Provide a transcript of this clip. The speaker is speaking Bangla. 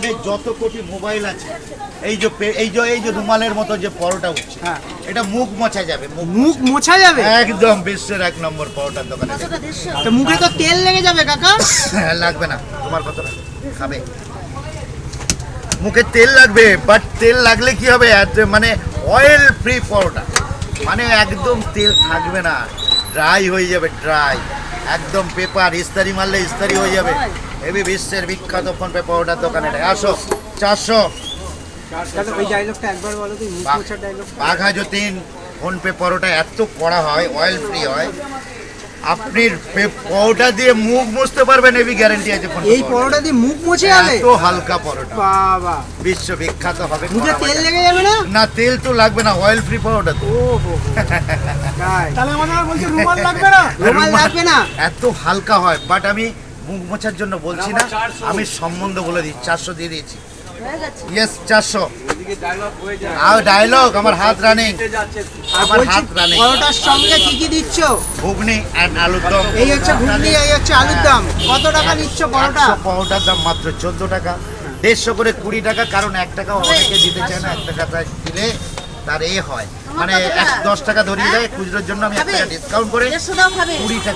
ব্র্যান্ডে যত কোটি মোবাইল আছে, এই যে রুমালের মতো যে পরোটা উঠছে, হ্যাঁ। এটা মুখ মোছা যাবে, মুখ মোছা যাবে? একদম বিশ্বের 1 নম্বর পরোটার দোকানে। তো মুখে তো তেল লেগে যাবে কাকা। লাগবে না, তোমার কতটা খাবে? মুখে তেল লাগবে, বাট তেল লাগলে কি হবে, মানে অয়েল ফ্রি পরোটা, মানে একদম তেল থাকবে না, ড্রাই হয়ে যাবে, ড্রাই একদম। পেপার ইস্তারি মারলে ইস্তারি হয়ে যাবে। এবি বিশ্বের বিখ্যাত ফোনপে পরোটার দোকানে আসো। 400 ওই ডায়লগটা একবার বলো তো, মুখ মোছা ডায়লগ। বাঘা যতীন ফোনপে পরোটা এত কড়া হয়, অয়েল ফ্রি হয়, আপনি পরোটা দিয়ে মুখ মুছতে পারবেন, এবি গ্যারান্টি আছে। এই পরোটা দিয়ে মুখ মুছে যাবে? এত হালকা পরোটা, বাবা, বিশ্ব বিখ্যাত হবে। মুখে তেল লেগে যাবে না? না, তেল তো লাগবে না, অয়েল ফ্রি পরোটা তো। তাহলে আমাদের বলছে রুমাল লাগবে না? রুমাল লাগবে না, এত হালকা হয়। বাট আমি মুখ মোছার জন্য বলছি না, আমি সম্বন্ধ বলে দিই। 400 দিয়ে দিয়েছি। ইয়েস, 400। আর ডায়লগ, আমার হাত রানিং, আমার হাত রানিং। পরোটার সঙ্গে কি কি দিচ্ছ? ঘুগনি এন্ড আলুর দম। এই হচ্ছে ঘুগনি, এই হচ্ছে আলুর দম। কত টাকা নিচ্ছ পরোটা? পরোটার দাম মাত্র 14 টাকা, 150 করে 20 টাকা। কারণ 1 টাকা অনেকে দিতে চায় না, 1 টাকা দিলে তার হয়, মানে 10 টাকা ধরিয়ে দেয় খুচরোর জন্য। আমি 1 টাকা ডিসকাউন্ট করে 20 টাকা